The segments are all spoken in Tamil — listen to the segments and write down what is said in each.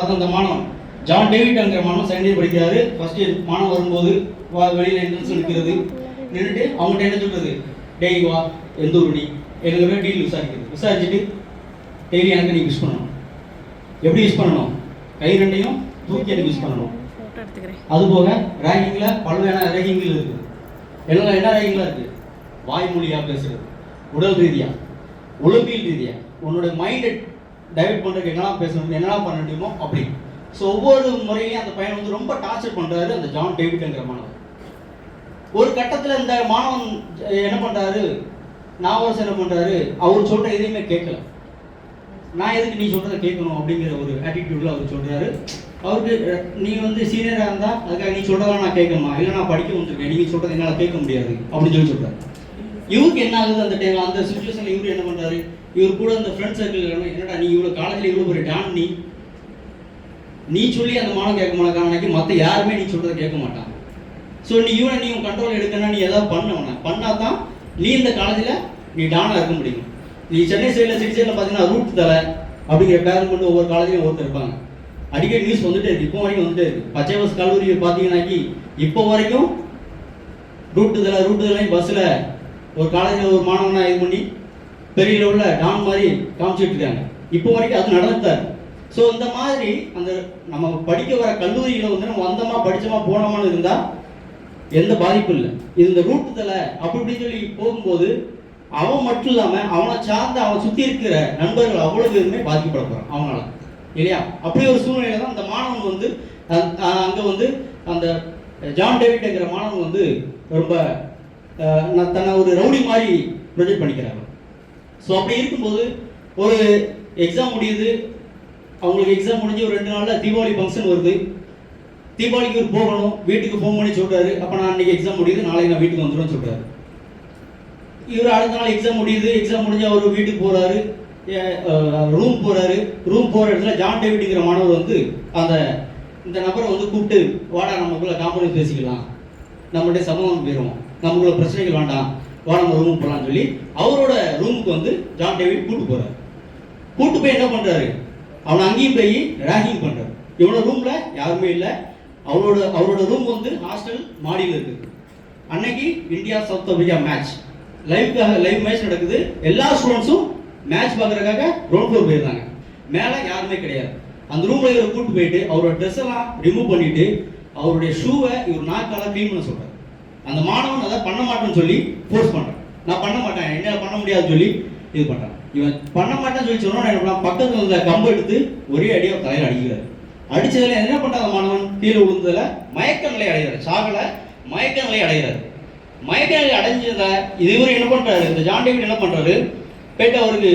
அந்த மாணவன் ஜான் டேவிட்ங்கிற மாணவன் செகண்ட் இயர் படிக்கிறாரு. ஃபர்ஸ்ட் இயர் மாணவன் வரும்போது வெளியில் என்ட்ரன்ஸ் நிற்கிறது. நின்றுட்டு அவங்ககிட்ட என்ன சொல்கிறது, டெய்லி வா எந்த ஒரு நீ எங்களுக்கு டீல் விசாரிச்சுட்டு டெய்லி எனக்கு நீ யூஸ் பண்ணணும். எப்படி யூஸ் பண்ணணும்? கை ரெண்டையும் தூக்கி எனக்கு யூஸ் பண்ணணும். அதுபோக ரேங்கிங்கில் பல்வேறு ரேங்கிங்கில் இருக்குது. எல்லாம் என்ன ரேங்கிங்கில் இருக்குது? வாய்மொழியாக பேசுகிறது, உடல் ரீதியாக, உளவியல் ரீதியாக, உன்னோட மைண்டை டைவர்ட் பண்ணுறதுக்கு என்னெல்லாம் பேசணும், என்னெல்லாம் பண்ண முடியுமோ அப்படி. ஸோ ஒவ்வொரு முறையிலையும் அந்த பையன் வந்து ரொம்ப டார்ச்சர் பண்ணுறாரு அந்த ஜான் டேவிட்ங்கிற மாணவன். ஒரு கட்டத்தில் இந்த மாணவன் என்ன பண்ணுறாரு, நாவரசு என்ன பண்ணுறாரு, அவர் சொல்கிற எதையுமே கேட்கல. நான் எதுக்கு நீ சொல்கிறத கேட்கணும் அப்படிங்கிற ஒரு ஆட்டிடியூடில் அவர் சொல்கிறாரு. அவருக்கு நீ வந்து சீனியராக இருந்தால் அதுக்காக நீ சொல்கிறதெல்லாம் நான் கேட்கணுமா, இல்லை நான் படிக்க வந்துருக்கேன், நீங்கள் சொல்கிறது என்னால் கேட்க முடியாது அப்படின்னு சொல்லி சொல்கிறாரு. இவருக்கு என்ன ஆகுது அந்த டைம், அந்த சுச்சுவேஷனில் இவரு என்ன பண்ணுறாரு, இவர் கூட அந்த ஃப்ரெண்ட் சர்க்கிள் என்னடா நீ இவ்வளோ காலேஜில் இவ்வளோ ஒரு டான், நீ சொல்லி அந்த மாணவன் கேட்க மாட்டாங்க, மற்ற யாருமே நீ சொல்கிறத கேட்க மாட்டான். ஸோ நீ உன் கண்ட்ரோல் எடுக்கணும்னா நீ எதாவது பண்ணால் தான் நீ இந்த காலேஜில் நீ டானாக இருக்க முடியும். நீ சென்னை சைடில் சிட்டி சைடில் பார்த்தீங்கன்னா ரூட் தலை அப்படிங்கிற பேர் கொண்டு ஒவ்வொரு காலேஜிலும் ஒருத்தர் இருப்பாங்க. அடிக்கடி நியூஸ் வந்துட்டே இருக்குது, இப்போ வரைக்கும் வந்துட்டே இருக்குது. பச்சைவாஸ் கல்லூரி பார்த்தீங்கன்னாக்கி இப்போ வரைக்கும் ரூட்டு தலை பஸ்ஸில் ஒரு காலேஜில் ஒரு மாணவனை இது பண்ணி பெரிய லெவலில் டான் மாதிரி காமிச்சிட்டு இருக்காங்க. இப்போ வரைக்கும் அது நடந்துட்டாரு. ஸோ இந்த மாதிரி அந்த நம்ம படிக்க வர கல்லூரியில் வந்து நம்ம வந்தோமா படித்தோமா போனோமான்னு இருந்தால் எந்த பாதிப்பும் இல்லை. இது இந்த ரூட்டு தலை அப்படி இப்படின்னு சொல்லி போகும்போது அவன் மட்டும் இல்லாமல் அவனை சார்ந்த அவன் சுற்றி இருக்கிற நண்பர்கள் அவ்வளோ பேருமே பாதிக்கப்பட போகிறான் அவனால, இல்லையா? அப்படி ஒரு சூழ்நிலையில தான் அந்த மாணவன் வந்து அங்கே வந்து அந்த ஜான் டேவிட்ங்கிற மாணவன் வந்து ரொம்ப தன்னை ஒரு ரவுடி மாதிரி ப்ரொஜெக்ட் பண்ணிக்கிறாங்க. ஸோ அப்படி இருக்கும்போது ஒரு எக்ஸாம் முடியுது. அவங்களுக்கு எக்ஸாம் முடிஞ்சு ஒரு 2 நாளில் தீபாவளி ஃபங்க்ஷன் வருது. தீபாவளிக்கு இவர் போகணும், வீட்டுக்கு ஃபோன் பண்ணி சொல்கிறாரு, அப்போ நான் அன்றைக்கி எக்ஸாம் முடியுது, நாளைக்கு நான் வீட்டுக்கு வந்துடுவேன்னு சொல்கிறாரு. இவர் அடுத்த நாள் எக்ஸாம் முடியுது. எக்ஸாம் முடிஞ்சு அவர் வீட்டுக்கு போகிறாரு, ரூம் போகிறாரு. ரூம் போகிற இடத்துல ஜான் டேவிட்ங்கிற மாணவர் வந்து இந்த நபரை வந்து கூப்பிட்டு, வாடா நமக்குள்ள காம்பரமைஸ் பேசிக்கலாம், நம்மளுடைய சமூகம் போயிடும், நமக்குள்ள பிரச்சனைகள் வேண்டாம், வாடா நம்ம ரூமுக்கு போகலான்னு சொல்லி அவரோட ரூமுக்கு வந்து ஜான் டேவிட் கூப்பிட்டு போகிறார். கூப்பிட்டு போய் என்ன பண்ணுறாரு, அவனை அங்கேயும் போய் ரேகிங் பண்ணுறாரு. இவனோட ரூமில் யாருமே இல்லை. அவரோட ரூம் வந்து ஹாஸ்டல் மாடியில் இருக்குது. அன்னைக்கு India south Africa match, live match நடக்குது. எல்லா ஸ்டூடெண்ட்ஸும் மேட்ச் பார்க்கறதுக்காக கிரவுண்ட் ஃப்ளோர் போயிருந்தாங்க. மேலே யாருமே கிடையாது. அந்த ரூமில் இவரை கூப்பிட்டு போயிட்டு அவரோட ட்ரெஸ் எல்லாம் ரிமூவ் பண்ணிட்டு அவருடைய ஷூவை இவர் நாக்கால க்ளீன் பண்ண சொல்கிறார். அந்த மாணவன் அதை பண்ண மாட்டேன்னு சொல்லி ஃபோர்ஸ் பண்ணுறான். நான் பண்ண மாட்டேன், என்னால் பண்ண முடியாதுன்னு சொல்லி இது பண்ணுறான். இவன் பண்ண மாட்டேன்னு சொல்லி சொன்னோன்னா என்ன பண்ணான், பக்கத்தில் இருந்த கம்பு எடுத்து ஒரே அடியாக தலையில் அடிக்கிறார். அடித்ததில் என்ன பண்ணுறாங்க, மாணவன் கீழே விழுந்ததில் மயக்க நிலை அடைகிறார். சாகலை, மயக்க நிலை அடைகிறார். மயக்க நிலை அடைஞ்சதை இவர் என்ன பண்ணுறாரு, இந்த ஜான் டேவிட் என்ன பண்ணுறாரு, போயிட்டு அவருக்கு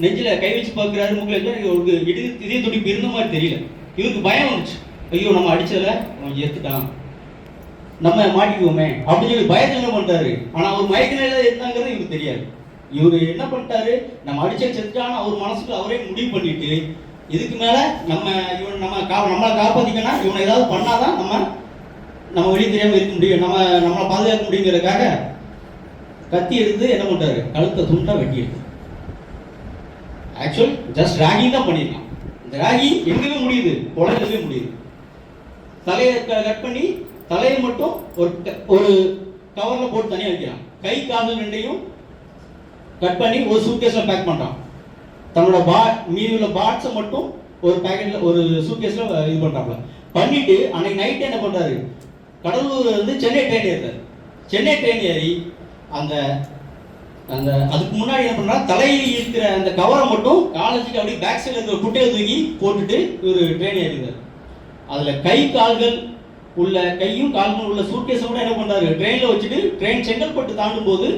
நெஞ்சில் கை வச்சு பார்க்குறாரு. மூக்கில் அவருக்கு இதய துடிப்பு இருந்த மாதிரி தெரியல. இவருக்கு பயம் வந்துச்சு, ஐயோ நம்ம அடித்ததில் அவன் ஏற்றுட்டான், நம்ம மாட்டிக்குவோமே அப்படின்னு சொல்லி பயத்தில் என்ன பண்ணுறாரு. ஆனால் அவர் மயக்க நிலையில் இருந்தாங்கிறது இவருக்கு தெரியாது. இவர் என்ன பண்ணிட்டாரு, நம்ம அடிச்ச செத்துட்டான்னு அவர் மனசுக்கு அவரே முடிவு பண்ணிட்டு, இதுக்கு மேலே நம்மளை காப்பாற்றிக்கன்னா இவனை ஏதாவது பண்ணாதான் நம்ம வெளியே தெரியாமல் இருக்க முடியும், நம்மளை பாதுகாக்க முடியுங்கிறதுக்காக கத்தி எடுத்து என்ன பண்ணுறாரு, கழுத்தை துண்டா வெட்டி எடுத்து. ஆக்சுவல் ஜஸ்ட் ராகிங் தான் பண்ணியிருக்கான். இந்த ராகிங் எங்கேயுமே முடியுது, குழந்தைவே முடியுது. தலையை கட் பண்ணி தலையை மட்டும் ஒரு கவரில் போட்டு தனியாக வைக்கிறான். கை கால்கள் ரெண்டையும் கட் பண்ணி ஒரு சூட்கேஸில் பேக் பண்ணுறான். தன்னோட மீதி உள்ள பார்ட்ஸை மட்டும் ஒரு பேக்கெட்டில் ஒரு சூட்கேஸில் இது பண்ணுறாப்புல பண்ணிட்டு அன்னைக்கு நைட்டு என்ன பண்ணுறாரு, கடலூர் வந்து சென்னை ட்ரெயின் ஏறுறாரு. சென்னை ட்ரெயின் ஏறி அந்த அதுக்கு முன்னாடி என்ன பண்ணுறா, தலையில் இருக்கிற அந்த கவரை மட்டும் காலேஜுக்கு அப்படியே பேக் சைடில் இருக்கிற குட்டையை தூக்கி போட்டுட்டு இவர் ட்ரெயின் ஏறிடுறாரு. அதில் கையும் கால்களும் உள்ள சூட்கேஸை கூட என்ன பண்ணுறாரு, ட்ரெயினில் வச்சுட்டு ட்ரெயின் செங்கல்பட்டு தாண்டும் போது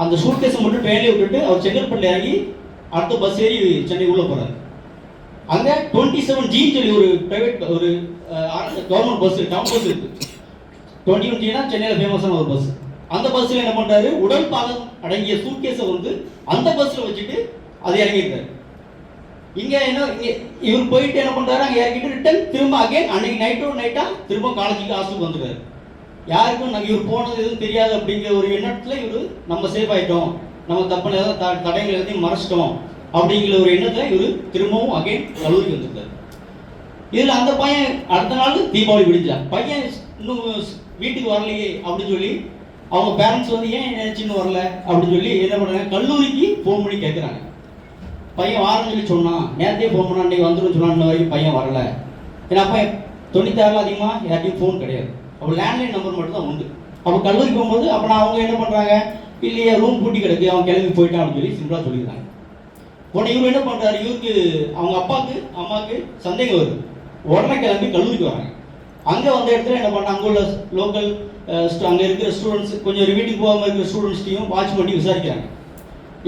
அந்த சூட்கேஸை மட்டும் ட்ரெயினில் விட்டுட்டு அவர் செங்கல்பட்டில் இறங்கி அடுத்த பஸ் ஏறி சென்னை உள்ளே போகிறார். அங்கே 27G சொல்லி ஒரு ப்ரைவேட் ஒரு கவர்மெண்ட் பஸ், டவுன் பஸ் இருக்குது. 21Gனா சென்னையில் ஃபேமஸான ஒரு பஸ். அந்த பஸ்ஸில் என்ன பண்ணுறாரு, உடல் பாகம் அடங்கிய சூட்கேஸை வந்து அந்த பஸ்ஸில் வச்சுட்டு அது இறங்கியிருக்காரு. இங்கே இவர் போயிட்டு என்ன பண்ணுறாரு, அங்கே இறங்கிட்டு ரிட்டன் திரும்ப அகைன் அன்னைக்கு நைட்டாக திரும்ப காலேஜுக்கு ஹாஸ்டலுக்கு வந்துருக்காரு. யாருக்கும் இவர் போனது எதுவும் தெரியாது அப்படிங்கிற ஒரு எண்ணத்தில் இவர் நம்ம சேஃப் ஆகிட்டோம், நம்ம தப்பு தடைகள் எல்லாத்தையும் மறைச்சிட்டோம் அப்படிங்கிற ஒரு எண்ணத்தில் இவர் திரும்பவும் அகைன் கல்லூரிக்கு வந்துருக்காரு. இதில் அந்த பையன் அடுத்த நாள் தீபாவளி விடிஞ்சான், பையன் இன்னும் வீட்டுக்கு வரலையே அப்படின்னு சொல்லி அவங்க பேரண்ட்ஸ் வந்து ஏன் நினைச்சுன்னு வரல அப்படின்னு சொல்லி என்ன பண்ணுறாங்க, கல்லூரிக்கு ஃபோன் பண்ணி கேட்குறாங்க. பையன் வாரன்னு சொல்லி சொன்னான், நேரத்தையே ஃபோன் பண்ணான், அன்றைக்கி வந்துடும் சொன்னான், இன்ன வரைக்கும் பையன் வரல. ஏன்னா அப்போ 96 அதிகமாக யார்ட்டையும் ஃபோன் கிடையாது, அப்போ லேண்ட்லைன் நம்பர் மட்டும் தான் உண்டு. அப்போ கல்லூரி போகும்போது அப்போ நான் அவங்க என்ன பண்ணுறாங்க, இல்லையே ரூம் பூட்டி கிடக்கு அவன் கிளம்பி போயிட்டான் அப்படின்னு சொல்லி சிம்பிளாக சொல்லியிருக்காங்க. உடனே இவர் என்ன பண்ணுறாரு, இவருக்கு அவங்க அப்பாவுக்கு அம்மாவுக்கு சந்தேகம் வருது, உடனே கிளம்பி கல்லூரிக்கு வராங்க. அங்கே வந்த இடத்துல என்ன பண்ணாங்க, அங்கே உள்ள லோக்கல் அங்கே இருக்கிற ஸ்டூடெண்ட்ஸ், கொஞ்சம் வீட்டுக்கு போகாமல் இருக்கிற ஸ்டூடெண்ட்ஸ்டையும் வாட்ச் பண்ணி விசாரிக்கிறாங்க.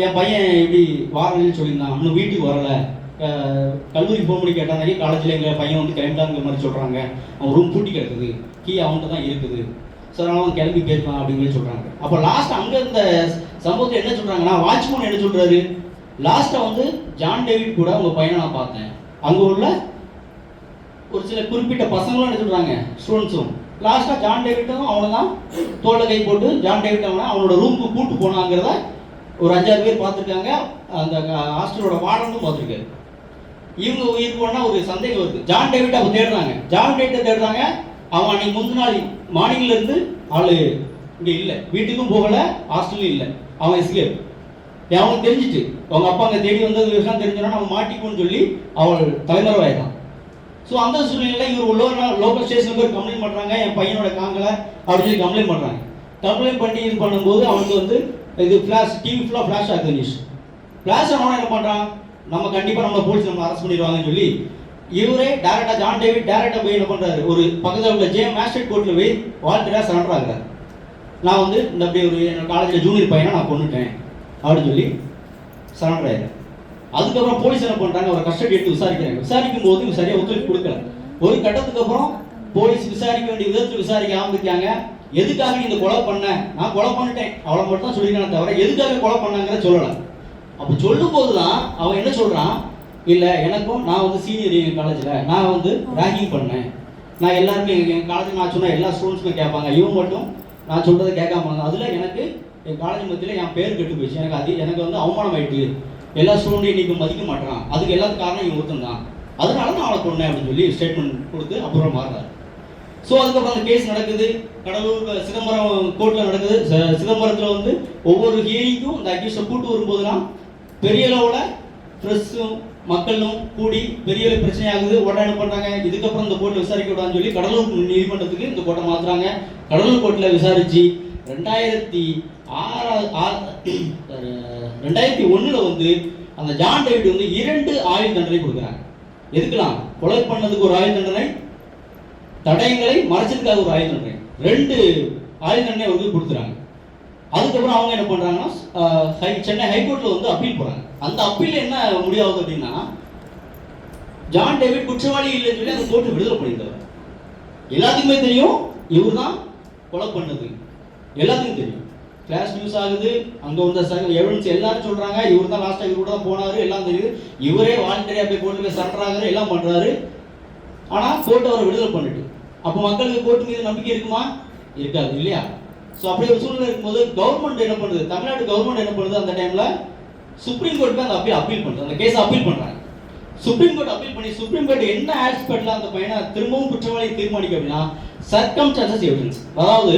என் பையன் இப்படி வாரன்னு சொல்லியிருந்தான், இன்னும் வீட்டுக்கு வரலை, கல்லூரிக்கு ஃபோன் பண்ணி கேட்டாங்க, காலேஜில் எங்கள் பையன் வந்து கிளம்பிட்டாங்கிற மாதிரி சொல்கிறாங்க, அவன் ரூம் பூட்டி கிடக்குது, கீ அவன்கிட்ட தான் இருக்குது சார், அவன் கிளம்பி போயிருக்கலாம் அப்படின்னு சொல்கிறாங்க. அப்போ லாஸ்ட் அங்கே இந்த சம்பவத்தை என்ன சொல்கிறாங்கன்னா, வாட்ச்மேன் என்ன சொல்கிறாரு, லாஸ்ட்டாக வந்து ஜான் டேவிட் கூட உங்கள் பையனை நான் பார்த்தேன், அங்கே உள்ள ஒரு சில குறிப்பிட்ட பசங்களும் என்ன சொல்கிறாங்க, ஸ்டூடெண்ட்ஸும் லாஸ்ட்டாக ஜான் டேவிட்டும் அவனை தான் தோளில் கை போட்டு ஜான் டேவிட் அவனோட ரூமுக்கு கூட்டு போனாங்கிறத ஒரு 5-6 பேர் பார்த்துருக்காங்க. அந்த ஹாஸ்டலோட வார்டனும் பார்த்துருக்காரு. இவங்க உயிர் போனால் ஒரு சந்தேகம் வருது, ஜான் டேவிட் அவங்க தேடுறாங்க, ஜான் டேவிட்டை தேடுறாங்க. அவன் அன்னைக்கு முந்தின நாள் மார்னிங்லேருந்து ஆள் இங்கே இல்லை, வீட்டுக்கும் போகலை, ஹாஸ்டலும் இல்லை, அவன் எஸ்கேப். அவனுக்கு தெரிஞ்சிட்டு அவங்க அப்பா அங்கே தேடி வந்தது விஷயம் தெரிஞ்சோன்னா நம்ம மாட்டிக்கும்னு சொல்லி அவள் தலைமறைவாயிட்டான். ஸோ அந்த சூழ்நிலையில் இவர் உள்ள லோக்கல் ஸ்டேஷன் போய் கம்ப்ளைண்ட் பண்ணுறாங்க, என் பையனோட காங்கலை அப்படின்னு சொல்லி கம்ப்ளைண்ட் பண்ணுறாங்க. கம்ப்ளைண்ட் பண்ணி இது பண்ணும்போது அவனுக்கு வந்து இது ஃப்ளாஷ், டிவி ஃபுல்லாக ஃப்ளாஷ் ஆகுது, நியூஸ் ஃப்ளாஷ் ஆனவன என்ன பண்ணுறான், நம்ம கண்டிப்பாக நம்ம போலீஸ் நம்ம அரெஸ்ட் பண்ணிடுவாங்கன்னு சொல்லி இவரே டேரெக்டாக ஜான் டேவிட் டேரெக்டாக போய் என்ன பண்ணுறாரு, ஒரு பக்கத்தில் உள்ள மேஜிஸ்ட்ரேட் கோர்ட்டில் போய் வாலண்டியராக சரண்டர் ஆகுறாரு. நான் வந்து இந்த அப்படி ஒரு என்னோட காலேஜில் ஜூனியர் பையனை நான் கொண்டுட்டேன் அப்படின்னு சொல்லி சரண்டர் ஆயிடுறேன். அதுக்கப்புறம் போலீஸ் என்ன பண்ணுறாங்க, அவரை கஸ்டடி எடுத்து விசாரிக்கிறாங்க. விசாரிக்கும் போது இவங்க சரியாக ஒத்துழைப்பு கொடுக்கல. ஒரு கட்டத்துக்கு அப்புறம் போலீஸ் விசாரிக்க வேண்டிய விதத்தில் விசாரிக்க ஆரம்பிக்காங்க. எதுக்காக இந்த கொலை பண்ண, நான் கொலை பண்ணிட்டேன் அவ்வளோ மட்டும் தான் சொல்லியிருக்கானே தவிர எதுக்காக கொலை பண்ணாங்கிறத சொல்லலை. அப்போ சொல்லும் போது தான் அவன் என்ன சொல்கிறான், இல்லை எனக்கும் நான் வந்து சீனியர் எங்கள் காலேஜில் நான் வந்து ரேகிங் பண்ணேன், நான் எல்லாருமே எங்கள் காலேஜில் நான் சொன்ன எல்லா ஸ்டூடெண்ட்ஸுமே கேட்பாங்க, இவன் மட்டும் நான் சொல்கிறத கேட்காம, அதில் எனக்கு என் காலேஜ் மத்தியில் என் பேர் கெட்டு போயிடுச்சு, எனக்கு வந்து அவமானம் ஆயிட்டு, எல்லா ஸ்டூடெண்ட்டையும் இன்றைக்கி மதிக்க மாட்டேறான், அதுக்கு எல்லாத்துக்கும் காரணம் இவன் ஒருத்தன் தான், அதனால நான் அவனை கொண்டேன் அப்படின்னு சொல்லி ஸ்டேட்மெண்ட் கொடுத்து அப்புறம் மாறுறாரு. ஸோ அதுக்கப்புறம் அந்த கேஸ் நடக்குது, கடலூர் சிதம்பரம் கோர்ட்டில் நடக்குது. சிதம்பரத்தில் வந்து ஒவ்வொரு ஹியரிங்கும் இந்த அக்யூஸை கூட்டு வரும்போதுலாம் பெரிய அளவில் ப்ரெஸ்ஸும் மக்களும் கூடி பெரிய பிரச்சனை ஆகுது. உடனே என்ன பண்ணுறாங்க, இதுக்கப்புறம் இந்த கோர்ட்டில் விசாரிக்க விடான்னு சொல்லி கடலூர் நீதிமன்றத்துக்கு இந்த கோர்ட்டை மாற்றுறாங்க. கடலூர் கோர்ட்டில் விசாரித்து 2001 வந்து அந்த ஜான் டேவிட் வந்து 2 ஆயுள் தண்டனை கொடுக்குறாங்க. எதுக்கலாம், கொலை பண்ணதுக்கு ஒரு ஆயுள் தண்டனை, தடயங்களை மறைச்சதுக்காக ஒரு ஆயுள் தண்டனை, 2 ஆயுள் தண்டனை அவருக்கு கொடுத்துறாங்க. அதுக்கப்புறம் அவங்க என்ன பண்ணுறாங்கன்னா சென்னை ஹைகோர்ட்டில் வந்து அப்பீல் போகிறாங்க. அந்த அப்பீல் என்ன முடியாவது அப்படின்னா, ஜான் டேவிட் குற்றவாளி இல்லைன்னு சொல்லி அந்த கோர்ட்டு விடுதலை பண்ணியிருந்தவர். எல்லாத்துக்குமே தெரியும் இவர் தான் கொலை பண்ணது, எல்லாத்துக்கும் தெரியும், கிளாஸ் நியூஸ் ஆகுது, அங்கே வந்த எவிடன்ஸ் எல்லாரும் சொல்கிறாங்க, இவர் தான் லாஸ்ட்டாக இவர் கூட தான் போனார், எல்லாம் தெரியுது. இவரே வாலண்டரியாக போய் கோர்ட்டில் போய் சரண்டர் ஆகுறாரு, எல்லாம் பண்ணுறாரு. ஆனால் கோர்ட்டு அவரை விடுதலை பண்ணிட்டு, அப்போ மக்களுக்கு கோர்ட்டு மீது நம்பிக்கை இருக்குமா, இருக்காது இல்லையா? ஸோ அப்படி ஒரு சூழ்நிலை இருக்கும்போது கவர்மெண்ட் என்ன பண்ணுது, தமிழ்நாடு கவர்மெண்ட் என்ன பண்ணுது, அந்த டைமில் சுப்ரீம் கோர்ட் அந்த அப்பீல் பண்ணுறது, அந்த கேஸை அப்பீல் பண்ணுறாங்க. சுப்ரீம் கோர்ட் அப்பீல் பண்ணி சுப்ரீம் கோர்ட் என்ன ஆஸ்பெக்ட்ல அந்த பையனை திரும்பவும் குற்றவாளி தீர்மானிக்க அப்படின்னா, சர்க்கம்ஸ்டான்சஸ் எவிடன்ஸ், அதாவது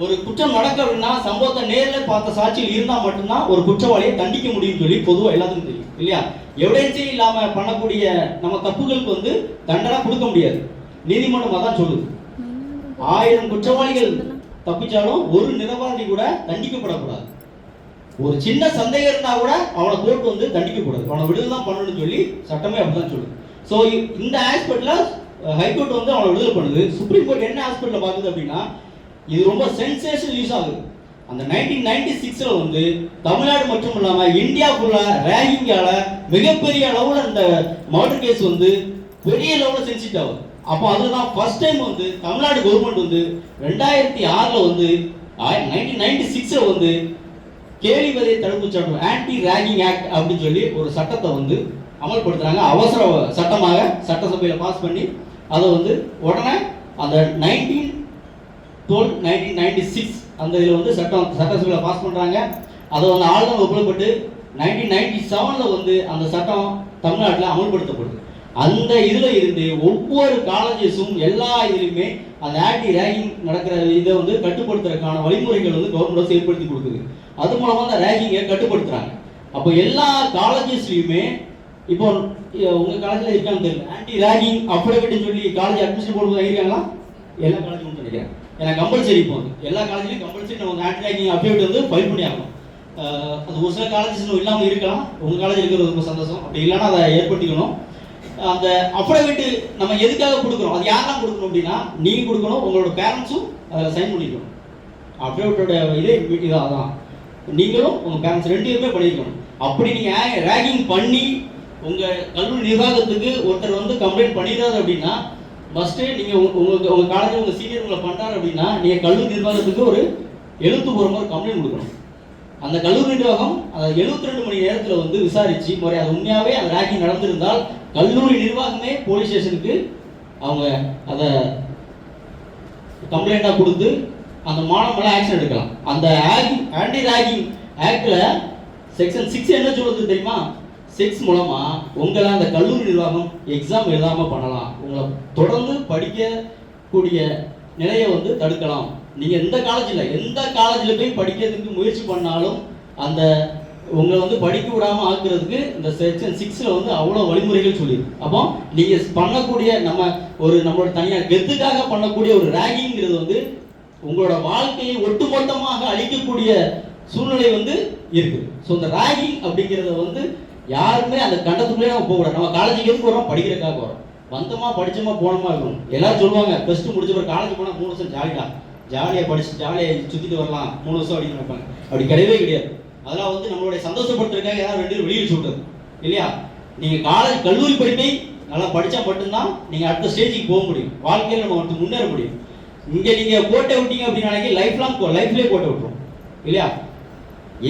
ஒரு குற்றம் நடக்க அப்படின்னா சம்பவத்தை நேரில் பார்த்த சாட்சியில் இருந்தால் மட்டும்தான் ஒரு குற்றவாளியை தண்டிக்க முடியும்னு சொல்லி பொதுவாக எல்லாத்துக்கும் தெரியும் இல்லையா? எவிடன்ஸே இல்லாமல் பண்ணக்கூடிய நம்ம தப்புகளுக்கு வந்து தண்டனை கொடுக்க முடியாது, நீதிமன்றம் அதான் சொல்லுது. 1000 குற்றவாளிகள் தப்பிச்சாலும் ஒரு நிரபராதி கூட தண்டிக்கப்படக்கூடாது. ஒரு சின்ன சந்தேகம் இருந்தா கூட அவனை கோர்ட் வந்து தண்டிக்கக்கூடாது, அவனை விடுதலை தான் பண்ணணும்னு சொல்லி சட்டமே அப்படிதான் சொல்லுது. ஸோ இந்த ஆஸ்பெக்ட்ல ஹைகோர்ட் வந்து அவனை விடுதலை பண்ணுது. சுப்ரீம் கோர்ட் என்ன ஆஸ்பெக்ட்ல பார்க்குது அப்படின்னா, இது ரொம்ப சென்சேஷன் யூஸ் ஆகுது. அந்த 1996 வந்து தமிழ்நாடு மட்டும் இல்லாம இந்தியா ஃபுல்லா ரேகிங்கால மிகப்பெரிய அளவுல இந்த மர்டர் கேஸ் வந்து பெரிய லெவலில் சென்சிட்டிவ் ஆகுது. அப்போ அதுதான் ஃபர்ஸ்ட் டைம் வந்து தமிழ்நாடு கவர்மெண்ட் வந்து 2006 வந்து 1996 வந்து கேலி வதை தடுப்பு சட்டம், ஆன்டி ரேகிங் ஆக்ட் அப்படின்னு சொல்லி ஒரு சட்டத்தை வந்து அமல்படுத்துறாங்க. அவசர சட்டமாக சட்டசபையில் பாஸ் பண்ணி அதை வந்து உடனே அந்த 1996 அந்த இதில் வந்து சட்டசபையில் பாஸ் பண்ணுறாங்க. அதை வந்து ஆளுநர் ஒப்புதப்பட்டு 1997 வந்து அந்த சட்டம் தமிழ்நாட்டில் அமல்படுத்தப்படுது. அந்த இதுல இருந்து ஒவ்வொரு காலேஜஸும் எல்லா இதுலையுமே அந்த ஆன்டி ரேகிங் நடக்கிற இதை வந்து கட்டுப்படுத்துறதுக்கான வழிமுறைகள் வந்து கவர்மெண்ட் ஏற்படுத்தி கொடுக்குது. அது மூலமா அந்த ரேகிங்கை கட்டுப்படுத்துறாங்க. அப்போ எல்லா காலேஜஸ்லயுமே இப்போ உங்க காலேஜ்ல இருக்கான்னு தெரியல, ஆன்டி ரேகிங் அஃபிடவிட்னு சொல்லி காலேஜ் அட்மிஷன் போடும்போது இருக்காங்களா? எல்லா காலேஜும் நினைக்கிறேன். ஏன்னா கம்பல்சரி இப்போ வந்து எல்லா காலேஜ்லையும் கம்பல்சரி நம்ம ஆன்டி ரேகிங் அஃபிடவிட் வந்து ஃபைல் பண்ணி ஆகணும். அது ஒரு சில காலேஜஸ் இல்லாமல் இருக்கலாம். உங்க காலேஜ் இருக்கிறது ரொம்ப சந்தோஷம். அப்படி இல்லைன்னா அதை ஏற்படுத்திக்கணும். அந்த அஃபிடவிட் நம்ம எதுக்காக கொடுக்குறோம், அது யாரெல்லாம் கொடுக்கணும் அப்படின்னா நீங்க கொடுக்கணும், உங்களோட பேரண்ட்ஸும் அதில் சைன் பண்ணிக்கணும். அஃபிடவிட்டோட இதே இதான், நீங்களும் உங்க பேரண்ட்ஸ் 2 பேருமே பண்ணிக்கணும். அப்படி நீங்க ரேகிங் பண்ணி உங்க கல்லூரி நிர்வாகத்துக்கு ஒருத்தர் வந்து கம்ப்ளைண்ட் பண்ணிடுறாரு அப்படின்னா ஃபர்ஸ்ட் நீங்க உங்க காலேஜ் உங்க சீனியர் உங்களை பண்றாரு அப்படின்னா நீங்க கல்லூரி நிர்வாகத்துக்கு ஒரு எழுத்துப்பூர்வமாக ஒரு கம்ப்ளைண்ட் கொடுக்கணும். அந்த கல்லூரி நிர்வாகம் 72 மணி நேரத்தில் வந்து விசாரிச்சு முறை அது உண்மையாவே அந்த ரேகிங் நடந்திருந்தால் கல்லூரி நிர்வாகமே போலீஸ் ஸ்டேஷனுக்கு அவங்க அதை கம்ப்ளைண்டா கொடுத்து அந்த மாணவ மேல ஆக்ஷன் எடுக்கலாம். அந்த ஆன்டி ரேகிங் ஆக்ட்ல செக்ஷன் 6 என்ன சொல்லுது தெரியுமா? 6 மூலமா உங்களை அந்த கல்லூரி நிர்வாகம் எக்ஸாம் எழுதாம பண்ணலாம், உங்களை தொடர்ந்து படிக்கக்கூடிய நிலையை வந்து தடுக்கலாம். நீங்க எந்த காலேஜ்ல போய் படிக்கிறதுக்கு முயற்சி பண்ணாலும் அந்த உங்களை வந்து படிக்க விடாம ஆக்குறதுக்கு இந்த செக்ஷன் 6ல வந்து அவ்வளவு வழிமுறைகள் சொல்லியிருக்கு. அப்போ நீங்க பண்ணக்கூடிய நம்மளோட தனியார் கெத்துக்காக பண்ணக்கூடிய ஒரு ரேகிங்கிறது வந்து உங்களோட வாழ்க்கையை ஒட்டுமொத்தமாக அழிக்கக்கூடிய சூழ்நிலை வந்து இருக்கு. ஸோ இந்த ரேகிங் அப்படிங்கிறத வந்து யாருமே அந்த கண்டத்துக்குள்ளே நம்ம போகக்கூடாது. நம்ம காலேஜுக்கு எதுக்கு வரோம்? படிக்கிறதுக்காக வரோம். வந்தோமா படிச்சோமா போனோமா இருக்கணும். எல்லாரும் சொல்லுவாங்க +2 முடிச்ச பிறகு காலேஜ் போனால் 3 வருஷம் ஜாலியாக படிச்சு ஜாலியாக சுற்றிட்டு வரலாம் 3 வருஷம் அப்படின்னு நினைப்பாங்க. அப்படி கிடையவே கிடையாது. அதெல்லாம் வந்து நம்மளுடைய சந்தோஷப்படுத்துறதுக்காக யாரும் 2 வெளியில் சொல்றது இல்லையா? நீங்கள் கல்லூரி படிப்பை நல்லா படித்தா மட்டும்தான் நீங்கள் அடுத்த ஸ்டேஜுக்கு போக முடியும். வாழ்க்கையில் நம்ம வந்து முன்னேற முடியும். இங்கே நீங்கள் கோட்டை விட்டீங்க அப்படின்னு லைஃப்லேயே கோட்டை விட்டுரும் இல்லையா?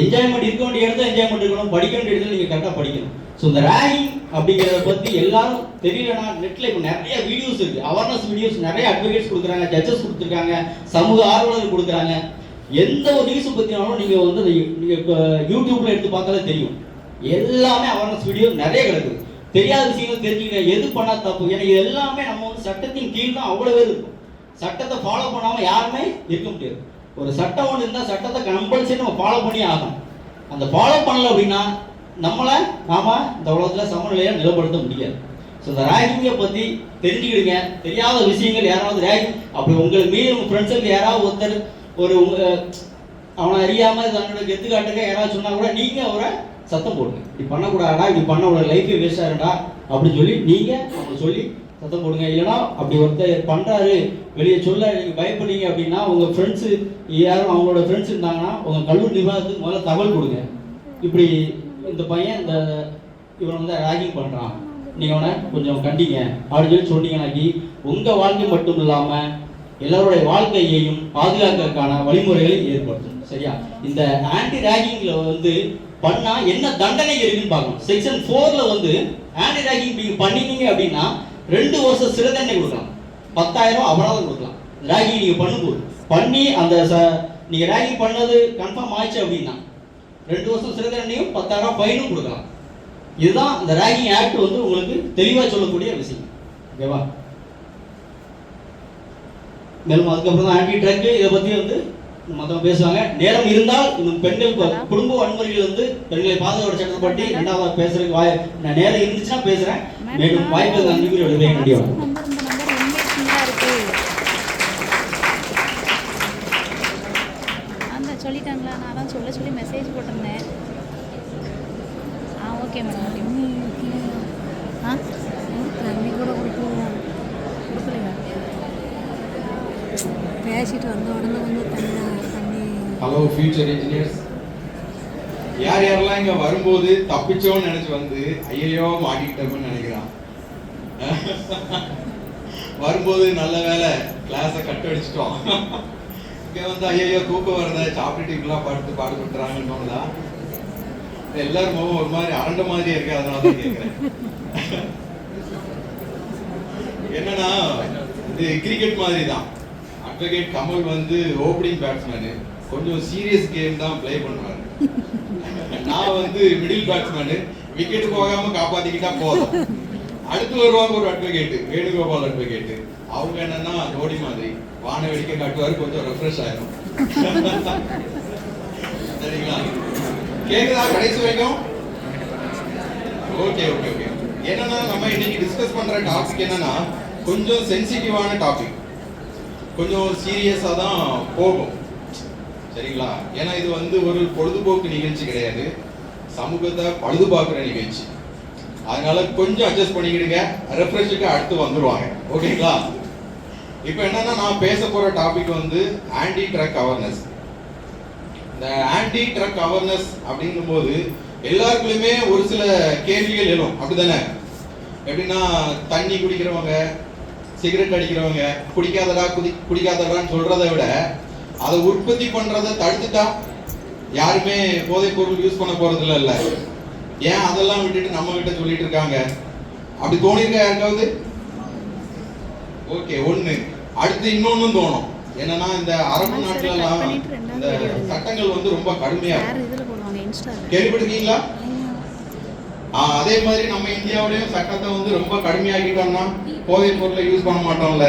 என்ஜாய்மெண்ட் இருக்க வேண்டிய இடத்துல என்ஜாய்மெண்ட் இருக்கணும், படிக்க வேண்டிய இடத்துல நீங்கள் கரெக்டாக படிக்கணும். ஸோ இந்த ரேகிங் அப்படிங்கிறத பற்றி எல்லாரும் தெரியலனா நெட்டில் இப்போ நிறைய வீடியோஸ் இருக்குது, அவேர்னஸ் வீடியோஸ் நிறைய அட்வொகேட்ஸ் கொடுக்குறாங்க, ஜட்ஜஸ் கொடுத்துருக்காங்க, சமூக ஆர்வலர்கள் கொடுக்குறாங்க. எந்த ஒரு நியூஸை பற்றினாலும் நீங்கள் வந்து நீங்கள் யூடியூப்ல எடுத்து பார்த்தாலே தெரியும். எல்லாமே அவேர்னஸ் வீடியோ நிறைய கிடக்குது. தெரியாத விஷயங்கள் தெரிஞ்சுக்க எது பண்ணால் தப்பு. ஏன்னா இது எல்லாமே நம்ம வந்து சட்டத்தின் கீழ் தான் அவ்வளோ பேர் இருக்கும். சட்டத்தை ஃபாலோ பண்ணாமல் யாருமே இருக்க முடியாது. ஒரு சட்டம் ஒன்று இருந்தால் சட்டத்தை கம்பல்சரி நம்ம ஃபாலோ பண்ணி ஆகணும். அந்த ஃபாலோ பண்ணல அப்படின்னா நாம இந்த உலகத்தில் சமநிலையாக நிலைப்படுத்த முடியாது. ஸோ இந்த ரேகிங்கை பற்றி தெரிஞ்சுக்கிடுங்க. தெரியாத விஷயங்கள் யாராவது ரேகிங் அப்படி உங்களுக்கு மீறி உங்கள் ஃப்ரெண்ட்ஸுக்கு யாராவது ஒருத்தர் அவனை அறியாமல் தன்னோட கெத்து காட்டுங்க யாராவது சொன்னா கூட நீங்கள் அவரை சத்தம் போடுங்க. இப்படி பண்ணக்கூடாடா, இப்படி பண்ண ஒரு லைஃபே வேஸ்ட் ஆகிடா அப்படின்னு சொல்லி நீங்கள் அவங்க சொல்லி சத்தம் போடுங்க. இல்லைன்னா அப்படி ஒருத்தர் பண்ணுறாரு வெளியே சொல்ல நீங்கள் பயப்படுறீங்க அப்படின்னா உங்கள் ஃப்ரெண்ட்ஸு யாரும் அவங்களோட ஃப்ரெண்ட்ஸ் இருந்தாங்கன்னா உங்கள் கல்லூரி நிர்வாகத்துக்கு முதல்ல தகவல் கொடுங்க. இப்படி இந்த பையன் இவனை வந்து ரேகிங் பண்ணுறான், நீங்கள் அவனை கொஞ்சம் கண்டிங்க அப்படின்னு சொல்லி சொன்னீங்கன்னாக்கி உங்கள் வாழ்க்கை மட்டும் இல்லாமல் எல்லாருடைய வாழ்க்கையையும் பாதுகாக்கிறதுக்கான வழிமுறைகளை ஏற்படுத்தும். சரியா? இந்த ஆன்டி ரேகிங்ல வந்து பண்ணா என்ன தண்டனை இருக்குன்னு பார்க்கணும். செக்ஷன் 4ல வந்து ஆன்டி ரேகிங் நீங்க பண்ணினீங்க அப்படின்னா 2 வருஷம் சிறை தண்டனை கொடுக்கலாம், 10,000 அபராதம் கொடுக்கலாம். ரேகிங் நீங்க பண்ணும்போது பண்ணி அந்த நீங்க ரேகிங் பண்ணது கன்ஃபார்ம் ஆயிடுச்சு அப்படின்னா 2 வருஷம் சிறை தண்டனையும் 10,000 ஃபைனும் கொடுக்கலாம். இதுதான் இந்த ரேகிங் ஆக்ட் வந்து உங்களுக்கு தெளிவாக சொல்லக்கூடிய விஷயம். ஓகேவா? மேலும் அதுக்கப்புறம் தான் ஆன்டி ட்ரக் இதை பற்றி வந்து மற்றவங்க பேசுவாங்க. நேரம் இருந்தால் இந்த பெண்கள் குடும்ப வன்முறைகள் வந்து பெண்களை பாதுகாப்பு சட்டத்தை பற்றி 2வது பேசுறதுக்கு நேரம் இருந்துச்சுன்னா பேசுறேன். மேலும் வாய்ப்பு அனுப்பி கண்டிப்பாக சொல்லிட்டாங்களா? நான் தான் சொல்லி மெசேஜ் போட்டிருந்தேன். Okay madam. தண்ணி கூட கொடுக்கலையா? பேசிட்டு வந்த உடனே வந்து தண்ணி. ஹலோ ஃபியூச்சர் இன்ஜினியர்ஸ், யார் யாரெல்லாம் இங்கே வரும்போது தப்பிச்சோன்னு நினச்சி வந்து ஐயோ மாட்டிக்கிட்டோம்னு நினைக்கிறான். வரும்போது நல்ல வேலை கிளாஸை கட் அடிச்சிட்டோம். இங்கே வந்து ஐயோ தூக்கம் வரத சாப்பிட்டுலாம் படுத்து பாடு பண்ணுறாங்கன்னு தான் எல்லாரும் முகம் ஒரு மாதிரி அரண்ட மாதிரி இருக்கு. அதனால தான் கேட்குறேன். என்னன்னா இது கிரிக்கெட் மாதிரி தான். அட்வொகேட் கமல் வந்து ஓப்பனிங் பேட்ஸ்மேனு, கொஞ்சம் சீரியஸ் கேம் தான் பிளே பண்ணுவாரு. நான் வந்து மிடில் பேட்ஸ்மேனு, விக்கெட் போகாம காப்பாத்திக்கிட்டா போதும். அடுத்து வருவாங்க ஒரு அட்வொகேட், வேணுகோபால் அட்வொகேட். அவங்க என்னன்னா ஜோடி மாதிரி வான வெடிக்க காட்டுவாரு, கொஞ்சம் ரெஃப்ரெஷ் ஆயிரும். சரிங்களா? கேக்குதா கடைசி வரைக்கும்? Okay okay okay. என்னன்னா நம்ம இன்னைக்கு டிஸ்கஸ் பண்ற டாபிக் என்னன்னா கொஞ்சம் சென்சிட்டிவான டாபிக், கொஞ்சம் சீரியஸா தான் போகும். சரிங்களா? ஏன்னா இது வந்து ஒரு பொழுதுபோக்கு நிகழ்ச்சி கிடையாது, சமூகத்தை பழுது பார்க்குற நிகழ்ச்சி. அதனால கொஞ்சம் அட்ஜஸ்ட் பண்ணிக்கிடுங்க, ரெஃப்ரெஷுக்கு அடுத்து வந்துருவாங்க. ஓகேங்களா? இப்போ என்னன்னா நான் பேச போற டாபிக் வந்து ஆன்டி ட்ரக் அவேர்னஸ். இந்த ஆன்டி ட்ரக் அவேர்னஸ் அப்படிங்கும்போது எல்லாருக்குமே ஒரு சில கேள்விகள் எழும், அப்படிதானே? எப்படின்னா தண்ணி குடிக்கிறவங்க, சிகரெட் அடிக்கிறவங்க குடிக்காதடா குடிக்காதடான்னு சொல்றதை விட அதை உற்பத்தி பண்றதை தடுத்துட்டா யாருமே போதைப் பொருள் யூஸ் பண்ண போறது இல்ல. ஏன் அதெல்லாம் விட்டுட்டு நம்ம கிட்ட சொல்லிட்டு இருக்காங்க? அப்படி தோணிருக்கா யாருக்காவது? ஓகே, ஒண்ணு. அடுத்து இன்னொன்னும் தோணும், என்னன்னா இந்த அரபு நாட்டுல எல்லாம் இந்த சட்டங்கள் வந்து ரொம்ப கடுமையா கேள்விப்பட்டிருக்கீங்களா? அதே மாதிரி நம்ம இந்தியாவிலயும் சட்டத்தை வந்து ரொம்ப கடுமையாக்கிட்டோம்னா போதைப் பொருளை யூஸ் பண்ண மாட்டோம்ல.